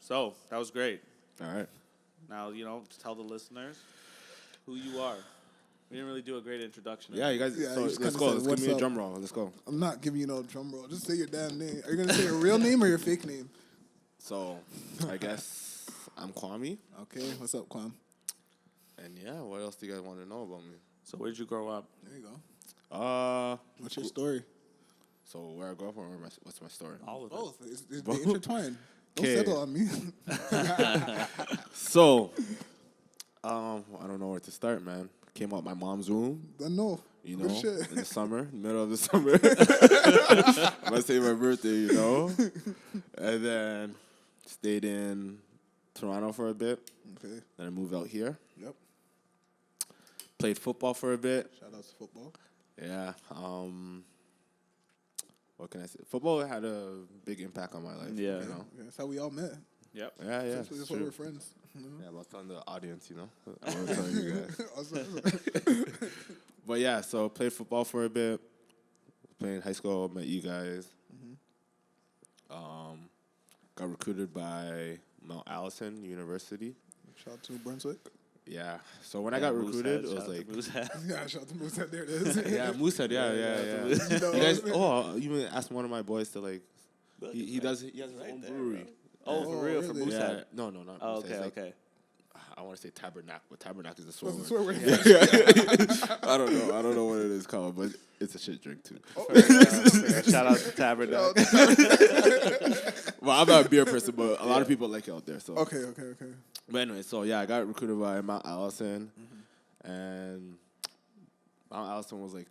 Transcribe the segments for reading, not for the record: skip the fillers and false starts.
So that was great. All right. Now, tell the listeners who you are. We didn't really do a great introduction. Yeah, you guys. Yeah, so you just let's kinda go. said, Let's give "What's me a up?" drum roll. Let's go. I'm not giving you no drum roll. Just say your damn name. Are you gonna say your real name or your fake name? So I guess I'm Kwame. Okay, what's up, Kwame? And yeah, what else do you guys want to know about me? So where'd you grow up? There you go. What's your story? So where I grew up or what's my story? All of it. Both. They intertwined. Don't 'Kay. settle on me. So, I don't know where to start, man. Came out my mom's womb, I know. you Good know, shit. in the summer, middle of the summer. Let's say my birthday, you know. And then stayed in Toronto for a bit. Okay. Then I moved out here. Yep. Played football for a bit. Shout out to football. Yeah. What can I say? Football had a big impact on my life. Yeah. You know? Yeah, that's how we all met. Yep. Yeah, yeah. That's it's why true. we're friends. Yeah, I was telling the audience, you know. I was telling you guys. Awesome. But yeah, so played football for a bit. Playing high school, met you guys. Got recruited by Mount Allison University. Shout out to Brunswick. Yeah. So when I got recruited, it was like Yeah, shout out to Moosehead. There it is. yeah, Moosehead. Yeah. You know, You guys, you even asked one of my boys to like. He has his right own there, brewery. Oh, for real? For really? Moose Yeah. Head? No, not. Oh, Moosehead. okay, It's like, okay. I want to say tabernacle, but tabernacle is a swear That's word. the swear word. I don't know. I don't know what it is called, but it's a shit drink too. Shout out to Tabernacle. Well, I'm not a beer person, but a lot of people like it out there. So Okay. But anyway, so yeah, I got recruited by Mount Allison, and Mount Allison was like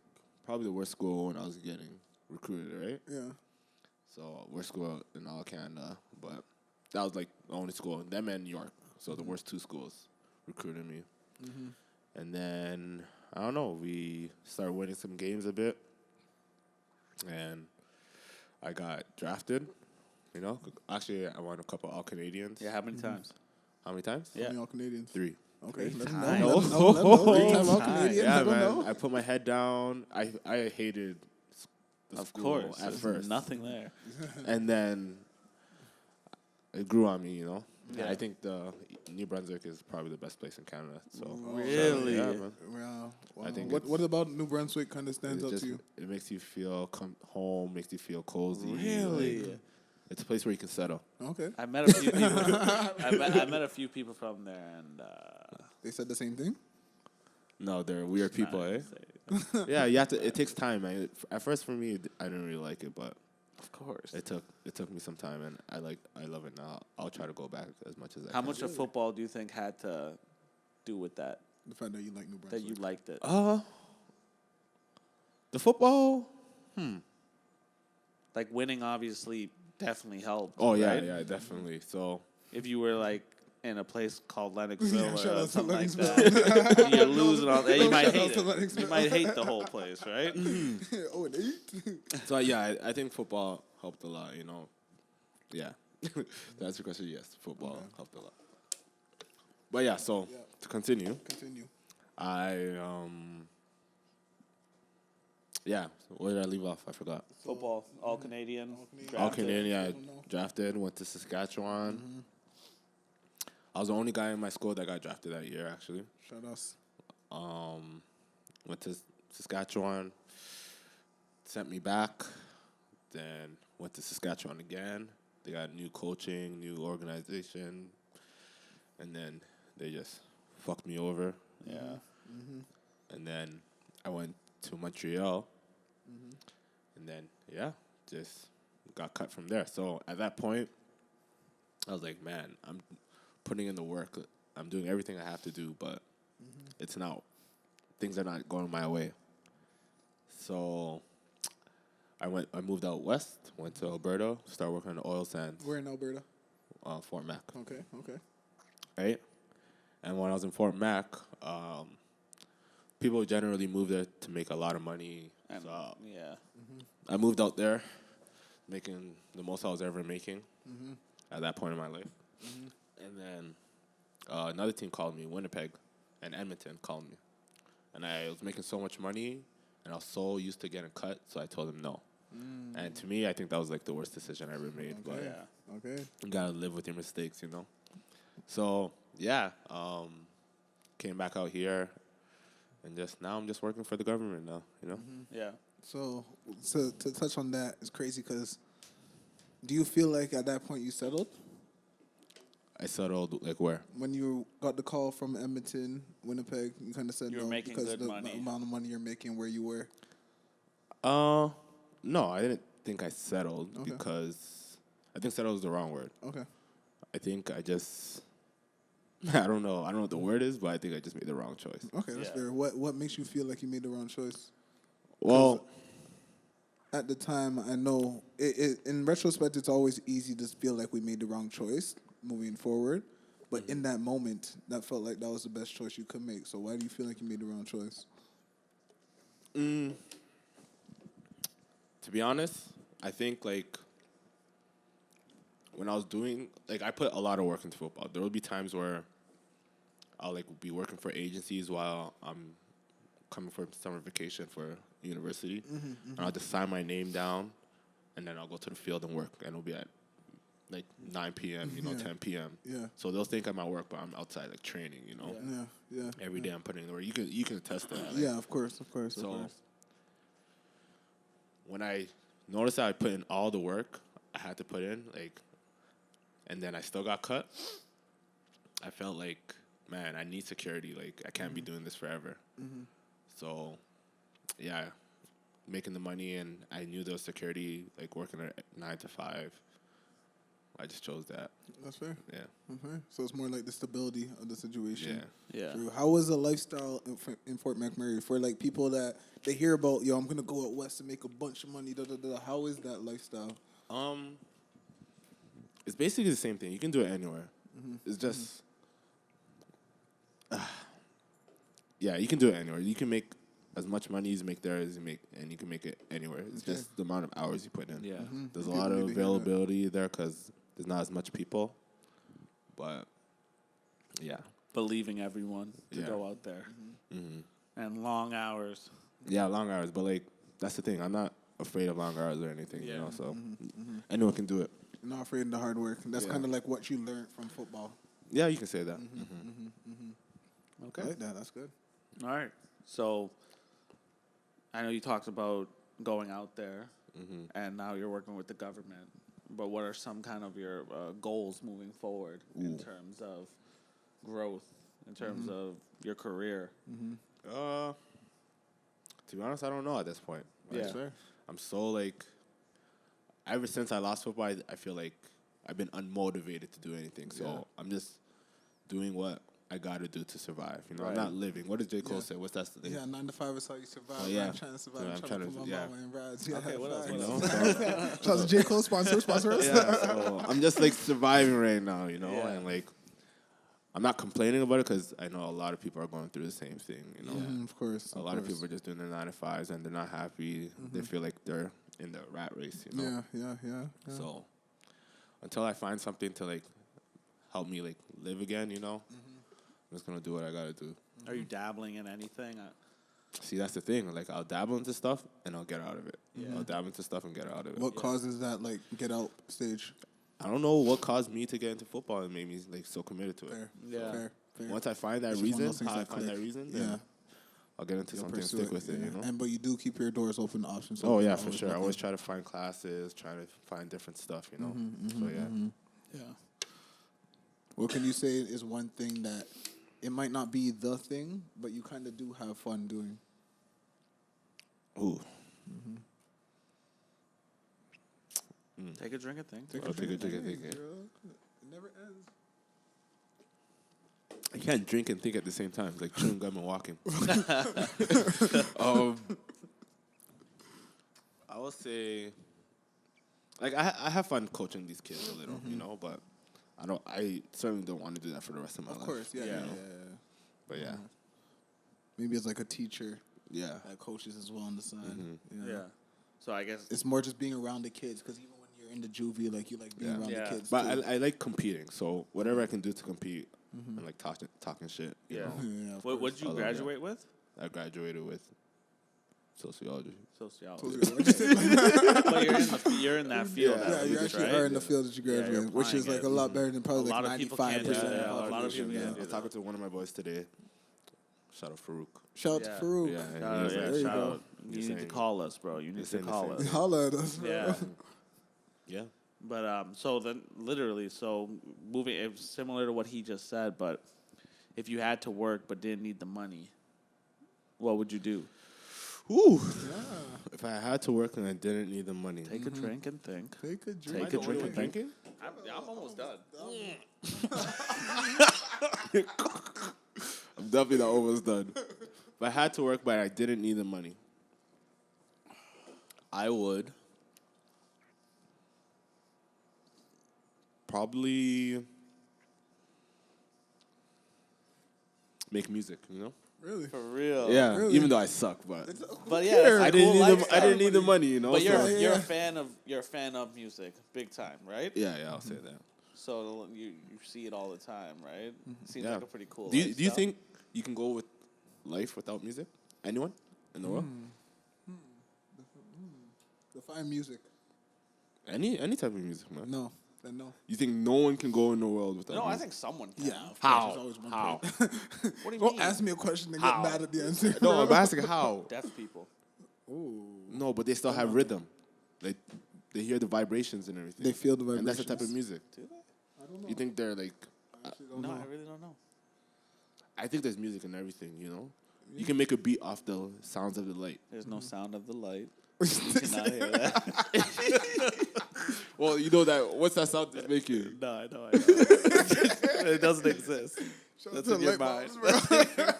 probably the worst school when I was getting recruited, right? Yeah. So worst school in all Canada, but that was like the only school. Them and New York, so the worst two schools recruited me. And then I don't know, we started winning some games a bit, and I got drafted. You know, actually, I won a couple All Canadians. Yeah, how many times? How many times? Yeah. Only all Canadians. 3. Okay. Let them times. know. Let them know. Three-time all Three Canadians. Yeah, Let them man. know. I put my head down. I hated the Of school course. at There's first. nothing there. And then it grew on me, you know. Yeah. I think the New Brunswick is probably the best place in Canada. So Really? yeah, man. Wow. I think What it's- about New Brunswick kind of stands out to you? It makes you feel home, makes you feel cozy. Really? Like, it's a place where you can settle. Okay. I met a few people. I met a few people from there, and They said the same thing? No, they're weird people, not eh? say- Yeah, you have to. It takes time, man. At first, for me, I didn't really like it, but Of course. it took me some time, and I love it now. I'll try to go back as much as I How can. much of football do you think had to do with that? The fact that you like New That Brunswick. you liked it? The football. Like winning, obviously, definitely helped. Oh yeah, right? yeah, definitely. So If you were like in a place called Lennoxville Yeah, shout out or to something like Lennoxville. that, you're losing all. You might Shout out hate to it. Lennoxville. You might hate the whole place, right? 0-8. So yeah, I think football helped a lot. You know, yeah. That's the question. Yes, football helped a lot. But yeah, so to continue, Continue. yeah. Where did I leave off? I forgot. Football, all Canadian. All drafted. Canadian, yeah, I don't know. drafted. Went to Saskatchewan. I was the only guy in my school that got drafted that year, actually. Shout outs. Went to Saskatchewan, sent me back, then went to Saskatchewan again. They got new coaching, new organization, and then they just fucked me over. Yeah. And then I went to Montreal, and then, yeah, just got cut from there. So at that point, I was like, man, I'm putting in the work. I'm doing everything I have to do, but it's not, things are not going my way. So I moved out west, went to Alberta, started working on the oil sands, We're in Alberta. Fort Mac, Okay. right? And when I was in Fort Mac, people generally move there to make a lot of money. And, So yeah. I moved out there, making the most I was ever making at that point in my life. And then another team called me, Winnipeg and Edmonton called me. And I was making so much money, and I was so used to getting cut, so I told them no. And to me, I think that was like the worst decision I ever made. But Yeah. Okay. you gotta live with your mistakes, you know. So yeah, came back out here, and now I'm just working for the government now, you know. Yeah. So to touch on that, it's crazy because do you feel like at that point you settled? I settled like where? When you got the call from Edmonton, Winnipeg, you kind of said You were no making because good the money. amount of money you're making where you were. No, I didn't think I settled Okay. because I think settled is the wrong word. Okay. I think I just I don't know what the word is, but I think I just made the wrong choice. Okay, that's Yeah. fair. What makes you feel like you made the wrong choice? Well, At the time, I know in retrospect, it's always easy to feel like we made the wrong choice moving forward. But in that moment, that felt like that was the best choice you could make. So why do you feel like you made the wrong choice? to be honest, I think like when I was doing like I put a lot of work into football. There would be times where I'll like be working for agencies while I'm coming from summer vacation for university, and I'll just sign my name down, and then I'll go to the field and work, and it'll be at like 9 p.m., Yeah. 10 p.m. Yeah. So they'll think I'm at work, but I'm outside like training, Yeah. Every day I'm putting in the work. You can attest to that. Like, Yeah, of course. So when I noticed that I put in all the work I had to put in, like, and then I still got cut, I felt like, man, I need security. Like, I can't be doing this forever. So, yeah, making the money, and I knew there was security, like working at 9 to 5. I just chose that. That's fair. Yeah. Okay. So it's more like the stability of the situation. Yeah. True. How was the lifestyle in Fort McMurray for like people that they hear about? Yo, I'm gonna go out west and make a bunch of money. Da da da. How is that lifestyle? It's basically the same thing. You can do it anywhere. It's just, yeah, you can do it anywhere. You can make as much money as you make there as you make, and you can make it anywhere. It's just the amount of hours you put in. Yeah. There's a People lot of need to hear that. availability there because there's not as much people. But, yeah. Believing everyone to Yeah. go out there. And long hours. Yeah, long hours. But, like, that's the thing. I'm not afraid of long hours or anything, you Yeah. know, so anyone can do it. You're not afraid of the hard work. That's Yeah. kind of like what you learned from football. Yeah, you can say that. Okay. I like that. That's good. All right. So I know you talked about going out there, and now you're working with the government. But what are some kind of your goals moving forward in terms of growth, in terms of your career? To be honest, I don't know at this point. Like, Yeah. Fair. I'm so, like, ever since I lost football, I feel like I've been unmotivated to do anything. So Yeah. I'm just doing what I got to do to survive. You know, Right. I'm not living. What does J. Cole Yeah. say? What's that thing? Yeah, 9 to 5 is how you survive. Oh, yeah. I'm trying to survive. Yeah, I'm trying to put my yeah. mama in rides. Yeah, Okay, what else? facts. You What know? else? So, Shout out to J. Cole, sponsor us. yeah, so I'm just, like, surviving right now, you know? Yeah. And, like, I'm not complaining about it because I know a lot of people are going through the same thing, you know? Of course. A lot of people are just doing their 9 to 5s and they're not happy. They feel like they're in the rat race, you know? Yeah. So until I find something to like help me like live again, you know, I'm just gonna do what I gotta do. Are you dabbling in anything? See, that's the thing. Like I'll dabble into stuff and I'll get out of it. Yeah. I'll dabble into stuff and get out of it. What causes that, like, get out stage? I don't know what caused me to get into football and made me like so committed to it. Fair. Yeah. Fair. Once I find that It's just one of reason, those things how I that find that click. reason, Yeah. then I'll get into You'll something and pursue stick with it, yeah. you know? But you do keep your doors open to options. Oh open, yeah, for sure. I looking. always try to find classes, try to find different stuff, you know. So yeah. Yeah. What can you say is one thing that it might not be the thing, but you kind of do have fun doing? Ooh. Take a drink and think. Take a drink. It never ends. I can't drink and think at the same time. It's like chewing gum and walking. I will say, like I have fun coaching these kids a little, you know, but I certainly don't want to do that for the rest of my life. Of course, yeah. But yeah, Maybe it's like a teacher yeah. that coaches as well on the side. Yeah. So I guess It's more just being around the kids because even when you're in the juvie, like you like being Yeah. around Yeah. the kids. But too. I like competing, so whatever I can do to compete and like talking shit. You Yeah. know? Yeah, of what course. did you I love that. graduate with? I graduated with Sociology. Sociology. Yeah, But you're in that field. Yeah, at you least, actually right? are in the field that you Yeah, you're graduated, which is applying like it. a lot better than probably A lot like of people can't 95% do of that. the A lot of population. people Yeah. can't I was talking to one of my boys today. Shout out Farouk. Shout out Yeah. to Farouk. Yeah, Shout he out, was yeah, like, There you shout go. out. You He's need to saying- call us, bro. You need to saying the call same us. thing. Holla at us, bro. Yeah. Yeah. But so then literally, so moving, it was similar to what he just said. But if you had to work but didn't need the money, what would you do? Ooh. If I had to work and I didn't need the money. Take a drink and think. Take a drink. Take a drink and think. Thinking? I'm almost done. I'm definitely not almost done. If I had to work but I didn't need the money, I would probably make music, you know? Really? For real. Yeah, really? even though I suck, but But yeah, that's a I didn't cool need lifestyle. I didn't need the money, you know? But so- you're a fan of music, big time, right? yeah, I'll say that. So you see it all the time, right? Seems Yeah. like a pretty cool. Do you lifestyle. think you can go with life without music? Anyone in the world? Define music. Any type of music, man. No. Then no. You think no one can go in the world without No, I music? think someone can. Yeah. of How? course, there's always one How? person. What do you Don't mean? ask me a question and How? get mad at the answer. No, I'm asking how. Deaf people. Ooh. No, but they still have rhythm. Like they hear the vibrations and everything. They feel the And that's the type of vibrations. music. Do they? I don't know. You think they're like? I actually don't No, know. I really don't know. I think there's music in everything. You know, you can make a beat off the sounds of the light. There's no sound of the light. You cannot hear that. Well, you know that. What's that sound that's making? No, I know. It doesn't exist. Shout That's out in to your light mind. bulbs, bro.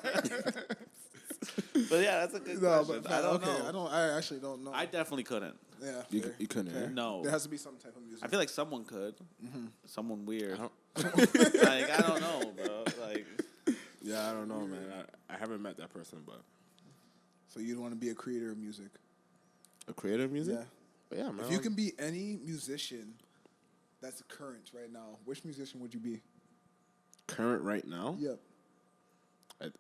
But yeah, that's a good No, question. but I don't know. I actually don't know. I definitely couldn't. yeah. You, fair. you couldn't. Fair. eh? No. There has to be some type of music. I feel like someone could. Someone weird. I don't- Like, I don't know, bro. Like, Yeah, I don't know, man. I haven't met that person, but So you'd want to be a creator of music. a creator of music. Yeah. But yeah, man. If you can be any musician that's current right now, which musician would you be? current right now, Yep.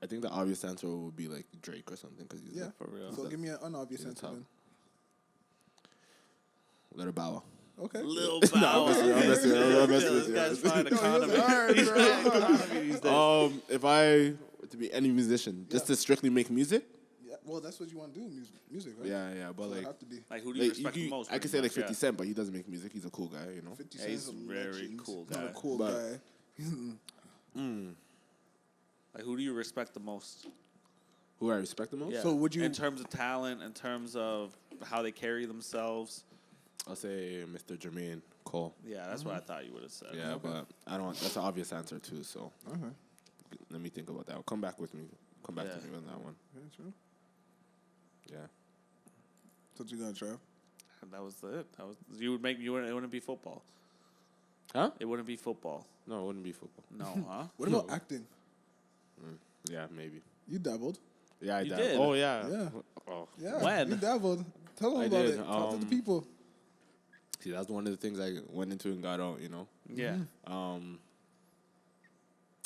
I think the obvious answer would be like Drake or something because he's Yeah. like, for real. So give me an unobvious he's answer top. then. Little Bow. Okay. Lil Bow. I'm messing with you. This guy's fine economy. alright, He's bro. fine economy these days. If I were to be any musician, just to strictly make music. Yeah. Well, that's what you want to do, music, right? Yeah, but So like, it have to be. Like, who do you like respect the most? I could pretty say like much? 50 Cent, but he doesn't make music. He's a cool guy, you know. 50 Yeah, Cent he's is a a very legend. cool Not a guy. cool But- guy. Like, who do you respect the most? Who I respect the most? Yeah. So would you- in terms of talent, in terms of how they carry themselves? I'll say Mr. Jermaine Cole. Yeah, that's what I thought you would have said. Yeah, but I don't. That's an obvious answer too. So Okay. let me think about that. Come back with me. Come back Yeah. to me on that one. Yeah, true. Yeah. So what you gonna try? And that was it. That was you would make you wouldn't. It wouldn't be football. Huh? It wouldn't be football. No, it wouldn't be football. No, huh? What about acting? Yeah, maybe. You dabbled. Yeah, I You did. did? Oh yeah. Yeah. Oh, Yeah. When? You dabbled. Tell them I about did, it. Talk to the um, people. see, that's one of the things I went into and got out. You know. Yeah.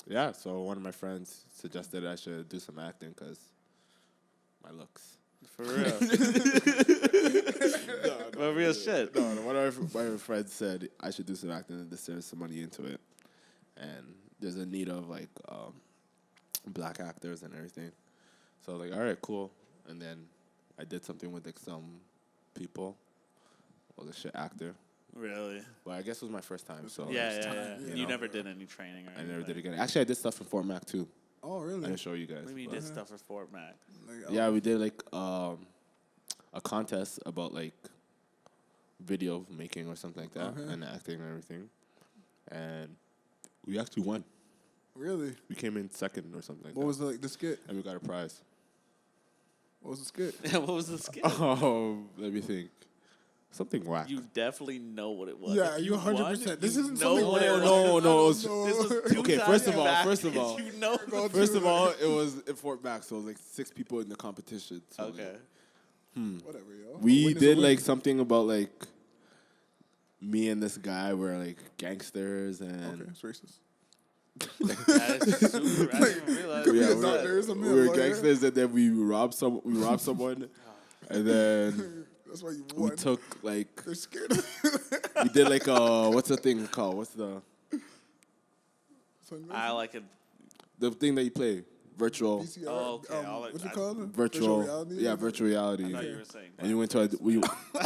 Yeah. So one of my friends suggested I should do some acting because my looks. For real. But real shit. No, one of my friends said I should do some acting and just there's some money into it, and there's a need of like black actors and everything. So I was like, all right, cool. And then I did something with like some people. I was a shit actor, Really? but I guess it was my first time. So Yeah. you You know. never did any training or I anything. never did it again. Actually, I did stuff in Fort Mac too. Oh, I really? didn't show you guys. What do you mean but- you did stuff for Fort Mac? Like, Yeah, we did like a contest about like video making or something like that, Okay. and acting and everything, and we actually won. Really? We came in second or something like What that, was the skit? and we got a prize. What was the skit? What was the skill? Oh, let me think. Something whack. You definitely know what it was. Yeah, If you 100%. won, This you isn't know something what it where- was. no, no. It was, This was 2 Okay, times first of all, back, first of all. you know. first of all, it was in Fort Mac, so it was like 6 people in the competition. So like, Okay. Whatever, yo. we Win is a did win. like something about like me and this guy were like gangsters and. Okay, it's racist. That is super. I didn't even realize. Could be Yeah, a we doctor or were, something, we a were lawyer. gangsters, and then we robbed someone. And then That's why you we won. took like They're scared. we did like what's the thing called? What's the I like it. thing that you play? Virtual. VCR. Oh, okay. I'll let- What's it I- called? Virtual reality. Yeah, virtual reality. I thought you were saying. And you went to we. Wow! I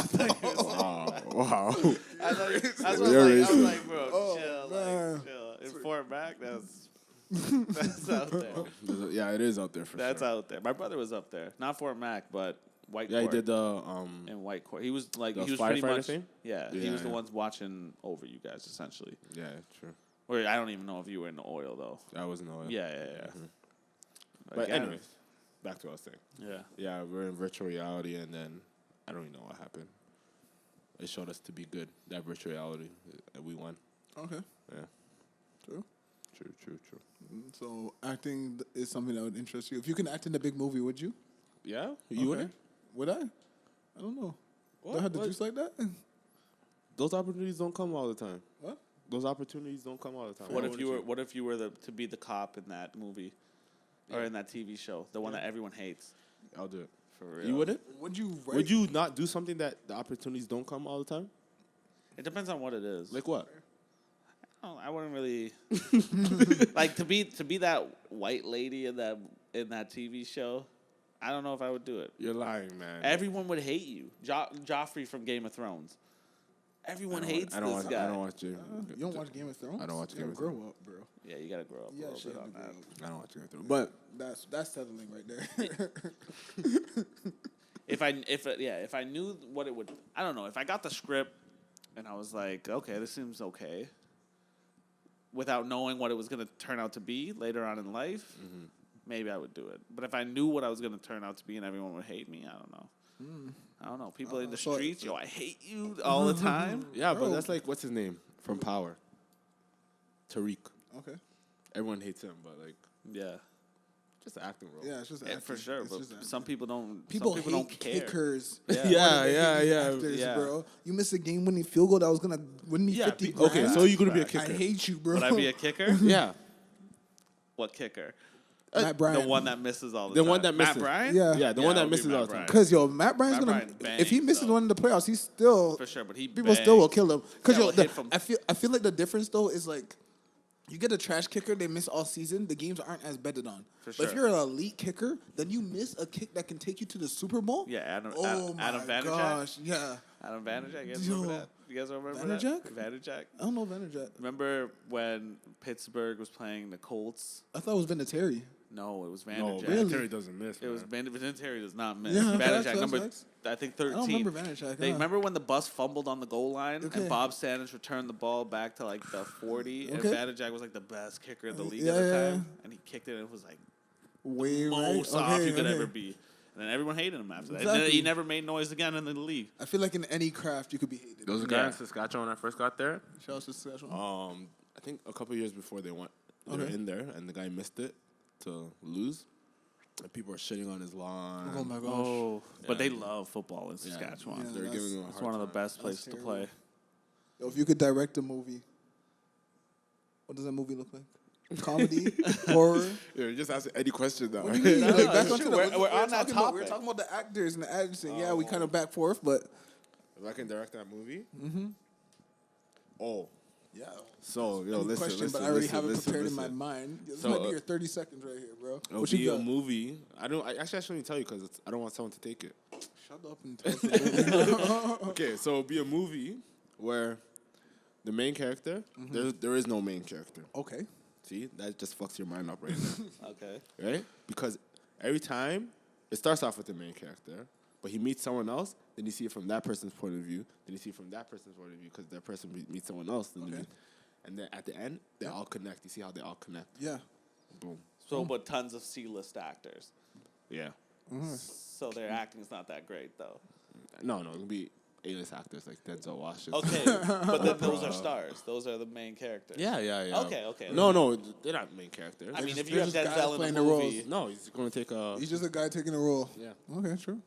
thought that's what You're I was racist. like, bro, chill, man. like, chill. In Fort Mac, that's out there. Yeah, it is out there for That's sure. out there. My brother was up there, not Fort Mac, but White Yeah, he Court. did the in White Court. He was like the he was pretty firefighter much thing? Yeah, he Yeah, was the yeah. ones watching over you guys essentially. Yeah, true. Or I don't even know if you were in the oil though. I wasn't aware. Yeah. But Again, anyways, back to what I was saying. yeah. Yeah, we're in virtual reality, and then I don't even know what happened. It showed us to be good, that virtual reality, and we won. Okay. Yeah, True. true. So acting is something that would interest you. If you can act in a big movie, would you? Yeah, you wouldn't? Would I? I don't know. Do I What? have the What? juice like that? Those opportunities don't come all the time. What? Those opportunities don't come all the time. What Why if you wouldn't were to be the cop in that movie or in that TV show, the one that everyone hates? I'll do it. For real. You wouldn't? Would you? Write? Would you not do something that the opportunities don't come all the time? It depends on what it is. Like what? I wouldn't really like to be that white lady in that TV show. I don't know if I would do it. You're lying, man. Everyone would hate you. Joffrey from Game of Thrones. Everyone hates I don't this watch, guy. I don't watch Game. You don't watch Game of Thrones? I don't watch You Game gotta of grow up, bro. Yeah, you gotta grow up Yeah, a little shit. bit on that. I don't watch Game of Thrones. But That's settling right there. If I knew what it would, I don't know. If I got the script and I was like, okay, this seems okay, without knowing what it was gonna turn out to be later on in life, maybe I would do it. But if I knew what I was gonna turn out to be and everyone would hate me, I don't know. I don't know. People in the so- streets, yo, I hate you all the time. yeah, Bro. but that's like, what's his name from Power? Tariq. Okay. Everyone hates him, but like, Yeah, just an acting role. Yeah, it's just yeah, for acting. sure. It's But just acting. some people don't. People some people hate don't care. kickers. Yeah. Yeah, They yeah, hate yeah. actors, Yeah. bro. You missed a game-winning field goal that was gonna win me 50 grand. Okay, so you're gonna be a I kicker. hate you, bro. Would I be a kicker? Yeah. What kicker? Matt Bryant? The one that misses all the The time. one that misses. Matt Bryant? Yeah. Yeah, the one it that would be misses Matt all the time. Bryant. Because Matt Bryant's Matt gonna. Bryant If he bangs, misses though. one in the playoffs, he's still For sure, but he people still will bangs. kill him. Because Yeah, will hit from- I feel like the difference though is like. You get a trash kicker, they miss all season. The games aren't as betted on. For But if sure. you're an elite kicker, then you miss a kick that can take you to the Super Bowl. Yeah, Adam my Vanderjagt. gosh, yeah. Adam Vanderjagt. You guys Yo. remember that? You guys remember Vanderjagt? that? Vanderjagt. I don't know Vanderjagt. Remember when Pittsburgh was playing the Colts? I thought it was Vinatieri. No, it was No, Vanderjagt. Really? Terry doesn't miss. It was Vinatieri does not miss. Yeah, Vanderjagt facts, number, facts. I think I 13. don't remember Vanderjagt. They remember when the bus fumbled on the goal line Okay. and Bob Sanders returned the ball back to like the 40 and Okay. Vanderjagt was like the best kicker in the league Yeah, at the yeah, time and he kicked it and it was like way most right. off Okay, you could okay. ever be. And then everyone hated him after that. And Exactly. then he never made noise again in the league. I feel like in any craft you could be hated. There was a guy in Saskatchewan when I first got there. Shout out to Saskatchewan. I think a couple years before they were Okay. in there, and the guy missed it to lose. And people are shitting on his lawn. Oh my gosh. Oh, but Yeah. they love football in Saskatchewan. Yeah, They're that's- giving him a It's hard one of the time. best places to terrible. play. Yo, if you could direct a movie, what does that movie look like? Comedy, horror. Yeah, just ask any question now. What do you mean? Like, back sure. onto the- We're we on that talking about- topic. We're talking about the actors and the actors. And yeah, we kind of back forth, but If I can direct that movie. Mm-hmm. Oh, yeah. so yo, Any listen, question, listen, but I already listen, have it listen, prepared in my listen. mind. This So, might be your 30 seconds right here, bro. It'll What be you a got? movie. I shouldn't even tell you because I don't want someone to take it. Shut up and tell me. Okay, so it'll be a movie where the main character, there is no main character. Okay. See, that just fucks your mind up right now, Okay. right? Because every time it starts off with the main character, but he meets someone else, then you see it from that person's point of view, then you see it from that person's point of view because that person meets someone else, then you Okay. meet, and then at the end they all connect. You see how they all connect? Yeah. Boom. So, but tons of C-list actors. Yeah. So their acting's not that great, though. No, it'll be A-list actors like Denzel Washington. Okay, but then those are stars. Those are the main characters. Yeah. Okay. No, they're not main characters. I mean, if they're you have just guys Denzel in playing the the movie, roles. No, he's gonna take a. He's just a guy taking a role. Yeah. Okay, true.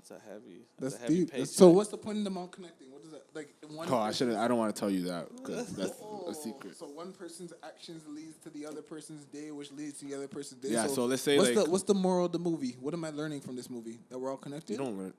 That's a heavy. That's a heavy deep. paycheck. So what's the point in them all connecting? What is that like? One Oh, I person- shouldn't. I don't want to tell you that because that's Oh, a secret. So one person's actions leads to the other person's day, which leads to the other person's day. Yeah, so let's say, what's like- what's the moral of the movie? What am I learning from this movie? That we're all connected. You don't learn.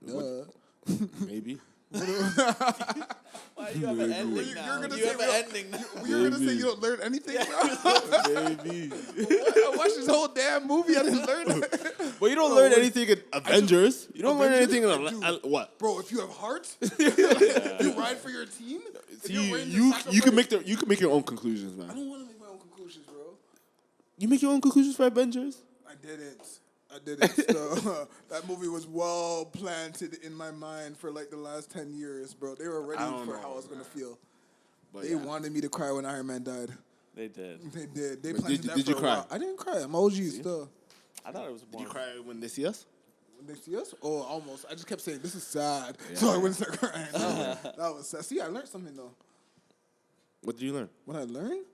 Maybe. Why do you have an ending You're now? gonna You say have we an don't- ending now. You're gonna say you don't learn anything, bro? Maybe. I watched this whole damn movie. I didn't learn it. But you don't Bro, learn wait. anything in Avengers. You don't learn Avengers? anything in I do. what? Bro, if you have heart, you ride for your team. If See, you're willing to you can sacrifice- make your own conclusions, I man. don't want to make my own conclusions, bro. You make your own conclusions for Avengers. I didn't. So, that movie was well planted in my mind for like the last 10 years, bro. They were ready I don't for know, how I was gonna feel. But They yeah. wanted me to cry when Iron Man died. They did. They did. They But planted did that you for a cry? while. I didn't cry. I'm OG still. I thought it was Did more. you cry when they see us? When they see us? Oh, almost. I just kept saying, this is sad. So I wouldn't start crying. That was sad. See, I learned something though. What did you learn? What I learned?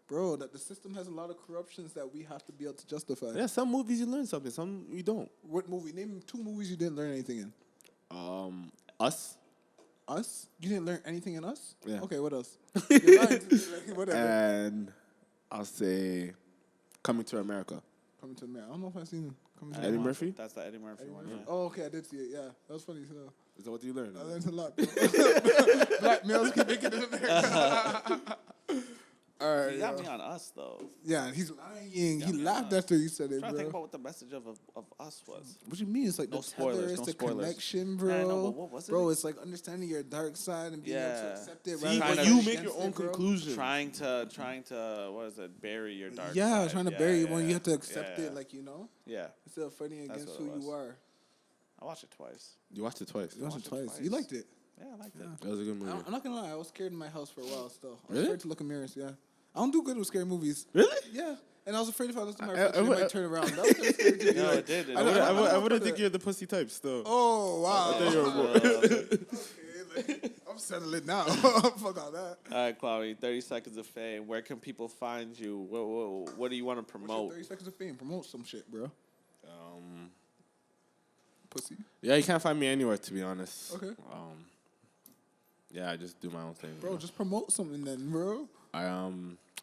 Bro, that the system has a lot of corruptions that we have to be able to justify. Yeah, some movies you learn something, some you don't. What movie? Name 2 movies you didn't learn anything in. Us. Us? You didn't learn anything in Us? Yeah. Okay, what else? You're lying to me, like, whatever. And I'll say Coming to America. Coming to America. I don't know if I've seen Coming to Eddie America. Murphy? That's the Eddie Murphy one. Yeah. Oh, okay, I did see it. Yeah, that was funny. So Is that what you learned? I learned a lot. Black males can make it in America. All right. You got me on us though. Yeah, he's lying. He me laughed on after you said it, I'm trying to think bro. about what the message of us was. What do you mean? It's like No the spoilers, tether, it's no the spoilers. connection, Yeah, bro. I know, but what was it? Bro, it's like understanding your dark side and being able to Yeah. accept it. See, rather Trying than to- you fight make your against own it, bro. conclusion. Trying to what is it? Bury your dark Yeah, side. trying to Yeah, bury it yeah, when you have to accept yeah, it, like, you know, yeah. instead of fighting That's against what who it you was. are. I watched it twice. You watched it twice. You watched it watched it twice. You twice. liked it. Yeah, I liked it. That was a good movie. I'm not gonna lie, I was scared in my house for a while. Still, I was Really? scared to look in mirrors. Yeah, I don't do good with scary movies. Really? Yeah, and I was afraid if I looked in my I- reflection, I- it might turn around. That was kind of scary to me. No, like, it did. I don't- I don't I know wouldn't what think to- you're the pussy type still. Oh wow! I thought you were more. Okay, like, I'm settling now. Fuck all that. All right, Kwame, 30 seconds of fame. Where can people find you? What do you want to What's your promote? 30 seconds of fame. Promote some shit, bro. Pussy. Yeah, you can't find me anywhere, to be honest. Okay. Yeah, I just do my own thing. Bro, just promote something then, bro. I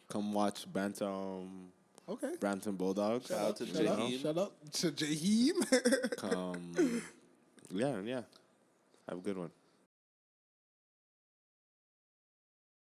come watch Bantam Okay. Brampton Bulldogs. Shout out to Shout out, Jaheim. shout out to Jaheim. Come, yeah. Have a good one.